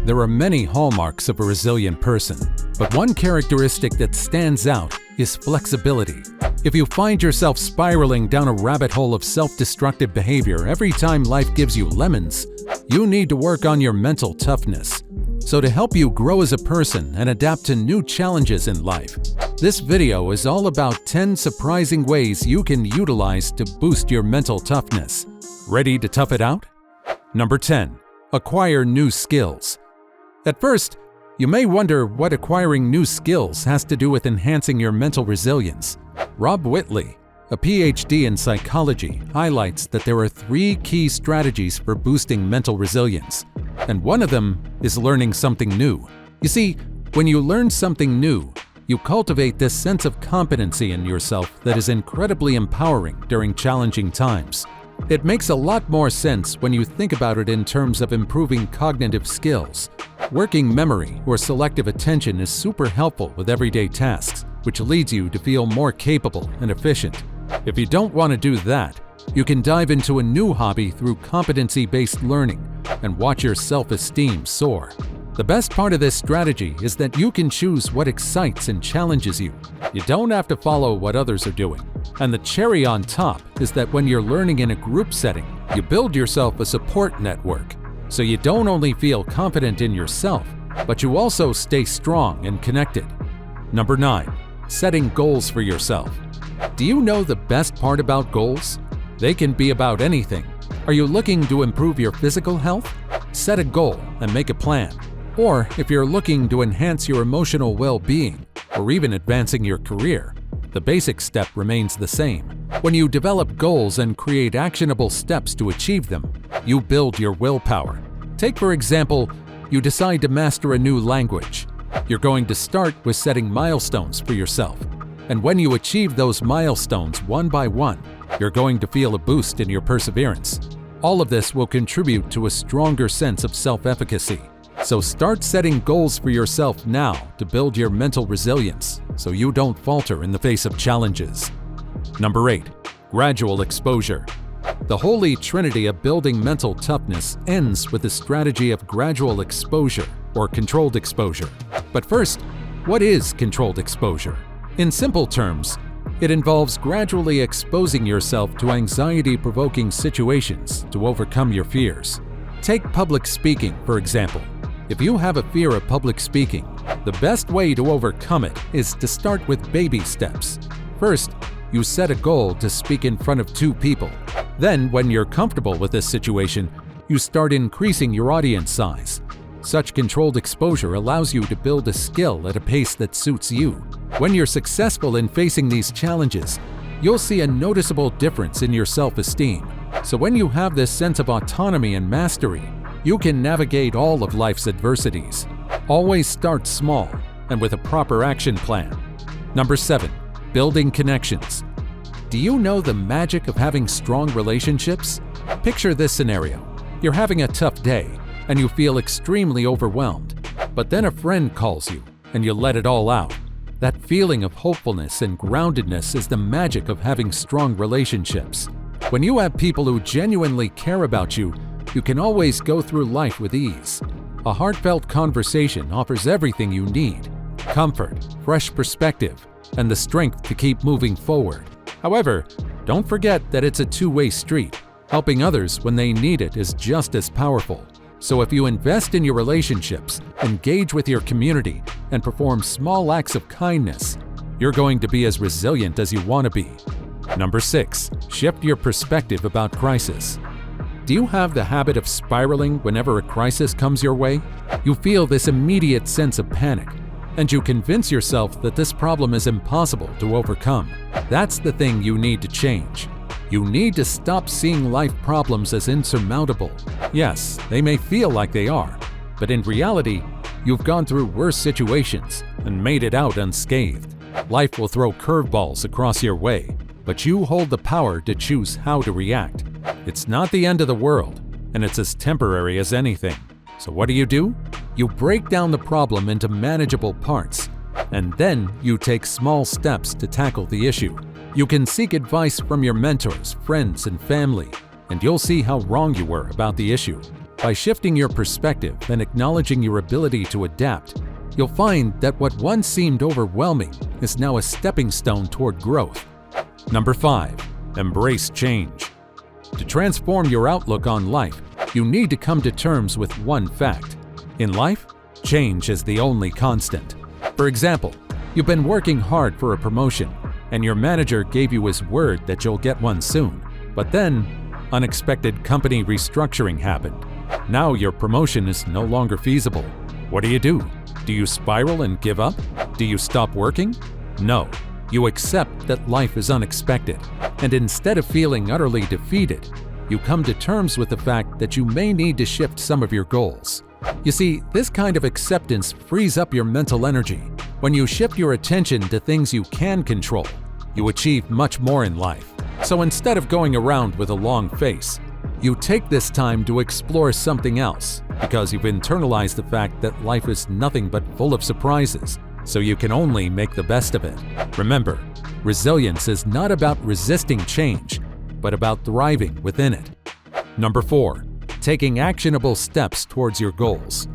There are many hallmarks of a resilient person, but one characteristic that stands out is flexibility. If you find yourself spiraling down a rabbit hole of self-destructive behavior every time life gives you lemons, you need to work on your mental toughness. So to help you grow as a person and adapt to new challenges in life, this video is all about 10 surprising ways you can utilize to boost your mental toughness. Ready to tough it out? Number 10. Acquire new skills. At first, you may wonder what acquiring new skills has to do with enhancing your mental resilience. Rob Whitley, a PhD in psychology, highlights that there are 3 key strategies for boosting mental resilience, and one of them is learning something new. You see, when you learn something new, you cultivate this sense of competency in yourself that is incredibly empowering during challenging times. It makes a lot more sense when you think about it in terms of improving cognitive skills. Working memory or selective attention is super helpful with everyday tasks, which leads you to feel more capable and efficient. If you don't want to do that, you can dive into a new hobby through competency-based learning and watch your self-esteem soar. The best part of this strategy is that you can choose what excites and challenges you. You don't have to follow what others are doing. And the cherry on top is that when you're learning in a group setting, you build yourself a support network. So you don't only feel confident in yourself, but you also stay strong and connected. Number 9. Setting goals for yourself. Do you know the best part about goals? They can be about anything. Are you looking to improve your physical health? Set a goal and make a plan. Or if you're looking to enhance your emotional well-being, or even advancing your career, the basic step remains the same. When you develop goals and create actionable steps to achieve them, you build your willpower. Take, for example, you decide to master a new language. You're going to start with setting milestones for yourself. And when you achieve those milestones one by one, you're going to feel a boost in your perseverance. All of this will contribute to a stronger sense of self-efficacy. So start setting goals for yourself now to build your mental resilience so you don't falter in the face of challenges. Number 8. Gradual exposure. The holy trinity of building mental toughness ends with the strategy of gradual exposure or controlled exposure. But first, what is controlled exposure? In simple terms, it involves gradually exposing yourself to anxiety-provoking situations to overcome your fears. Take public speaking, for example. If you have a fear of public speaking, the best way to overcome it is to start with baby steps. First, you set a goal to speak in front of 2 people. Then, when you're comfortable with this situation, you start increasing your audience size. Such controlled exposure allows you to build a skill at a pace that suits you. When you're successful in facing these challenges, you'll see a noticeable difference in your self-esteem. So when you have this sense of autonomy and mastery, you can navigate all of life's adversities. Always start small and with a proper action plan. Number 7. Building connections. Do you know the magic of having strong relationships? Picture this scenario. You're having a tough day and you feel extremely overwhelmed, but then a friend calls you and you let it all out. That feeling of hopefulness and groundedness is the magic of having strong relationships. When you have people who genuinely care about you, you can always go through life with ease. A heartfelt conversation offers everything you need: comfort, fresh perspective, and the strength to keep moving forward. However, don't forget that it's a two-way street. Helping others when they need it is just as powerful. So if you invest in your relationships, engage with your community, and perform small acts of kindness, you're going to be as resilient as you want to be. Number 6. Shift your perspective about crisis. Do you have the habit of spiraling whenever a crisis comes your way? You feel this immediate sense of panic, and you convince yourself that this problem is impossible to overcome. That's the thing you need to change. You need to stop seeing life problems as insurmountable. Yes, they may feel like they are, but in reality, you've gone through worse situations and made it out unscathed. Life will throw curveballs across your way, but you hold the power to choose how to react. It's not the end of the world, and it's as temporary as anything. So what do? You break down the problem into manageable parts, and then you take small steps to tackle the issue. You can seek advice from your mentors, friends, and family, and you'll see how wrong you were about the issue. By shifting your perspective and acknowledging your ability to adapt, you'll find that what once seemed overwhelming is now a stepping stone toward growth. Number 5. Embrace change. To transform your outlook on life, you need to come to terms with one fact. In life, change is the only constant. For example, you've been working hard for a promotion, and your manager gave you his word that you'll get one soon. But then, unexpected company restructuring happened. Now your promotion is no longer feasible. What do? Do you spiral and give up? Do you stop working? No. You accept that life is unexpected, and instead of feeling utterly defeated, you come to terms with the fact that you may need to shift some of your goals. You see, this kind of acceptance frees up your mental energy. When you shift your attention to things you can control, you achieve much more in life. So instead of going around with a long face, you take this time to explore something else, because you've internalized the fact that life is nothing but full of surprises, so you can only make the best of it. Remember, resilience is not about resisting change, but about thriving within it. Number 4. Taking actionable steps towards your goals.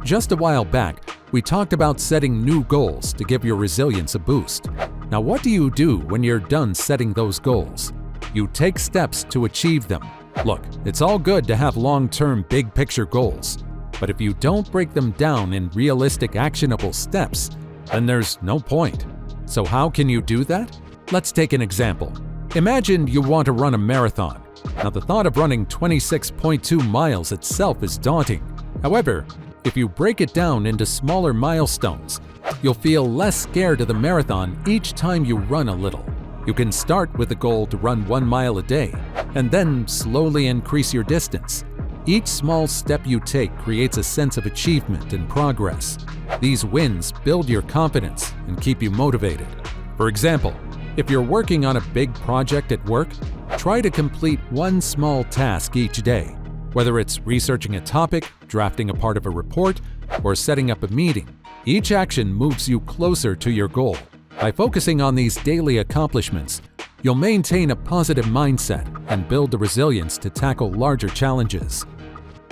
Just a while back, we talked about setting new goals to give your resilience a boost. Now, what do you do when you're done setting those goals? You take steps to achieve them. Look, it's all good to have long-term big-picture goals, but if you don't break them down in realistic, actionable steps, then there's no point. So how can you do that? Let's take an example. Imagine you want to run a marathon. Now, the thought of running 26.2 miles itself is daunting. However, if you break it down into smaller milestones, you'll feel less scared of the marathon each time you run a little. You can start with the goal to run 1 mile a day, and then slowly increase your distance. Each small step you take creates a sense of achievement and progress. These wins build your confidence and keep you motivated. For example, if you're working on a big project at work, try to complete one small task each day. Whether it's researching a topic, drafting a part of a report, or setting up a meeting, each action moves you closer to your goal. By focusing on these daily accomplishments, you'll maintain a positive mindset and build the resilience to tackle larger challenges.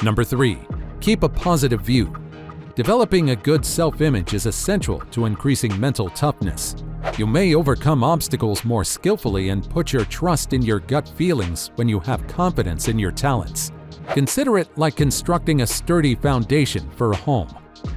Number 3. Keep a positive view. Developing a good self-image is essential to increasing mental toughness. You may overcome obstacles more skillfully and put your trust in your gut feelings when you have confidence in your talents. Consider it like constructing a sturdy foundation for a home.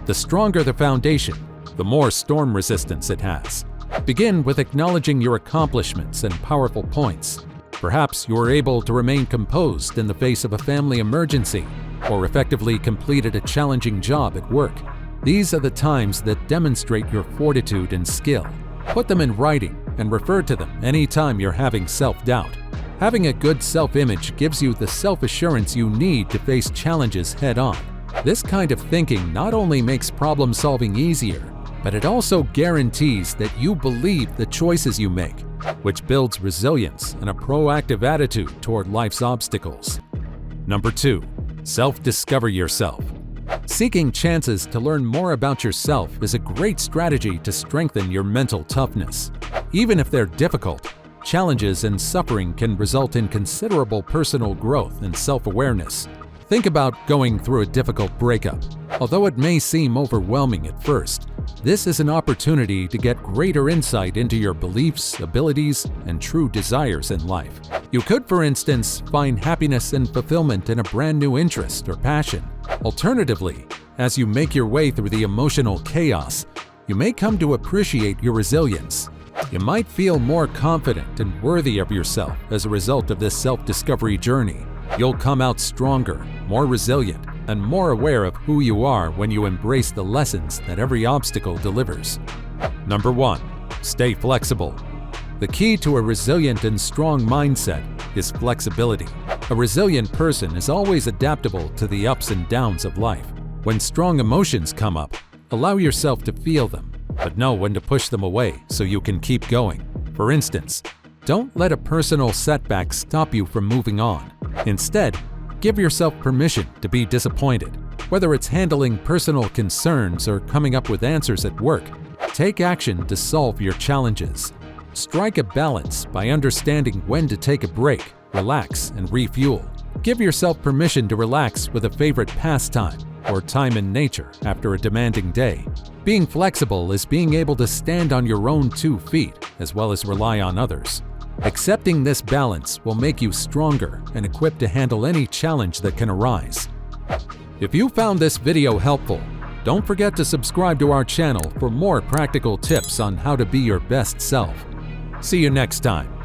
The stronger the foundation, the more storm resistance it has. Begin with acknowledging your accomplishments and powerful points. Perhaps you were able to remain composed in the face of a family emergency, or effectively completed a challenging job at work. These are the times that demonstrate your fortitude and skill. Put them in writing and refer to them anytime you're having self-doubt. Having a good self-image gives you the self-assurance you need to face challenges head-on. This kind of thinking not only makes problem-solving easier, but it also guarantees that you believe the choices you make, which builds resilience and a proactive attitude toward life's obstacles. Number 2. Self-discover yourself. Seeking chances to learn more about yourself is a great strategy to strengthen your mental toughness. Even if they're difficult, challenges and suffering can result in considerable personal growth and self-awareness. Think about going through a difficult breakup. Although it may seem overwhelming at first, this is an opportunity to get greater insight into your beliefs, abilities, and true desires in life. You could, for instance, find happiness and fulfillment in a brand new interest or passion. Alternatively, as you make your way through the emotional chaos, you may come to appreciate your resilience. You might feel more confident and worthy of yourself as a result of this self-discovery journey. You'll come out stronger, more resilient, and more aware of who you are when you embrace the lessons that every obstacle delivers. Number 1. Stay flexible. The key to a resilient and strong mindset is flexibility. A resilient person is always adaptable to the ups and downs of life. When strong emotions come up, allow yourself to feel them, but know when to push them away so you can keep going. For instance, don't let a personal setback stop you from moving on. Instead, give yourself permission to be disappointed. Whether it's handling personal concerns or coming up with answers at work, take action to solve your challenges. Strike a balance by understanding when to take a break, relax, and refuel. Give yourself permission to relax with a favorite pastime or time in nature after a demanding day. Being flexible is being able to stand on your own 2 feet as well as rely on others. Accepting this balance will make you stronger and equipped to handle any challenge that can arise. If you found this video helpful, don't forget to subscribe to our channel for more practical tips on how to be your best self. See you next time.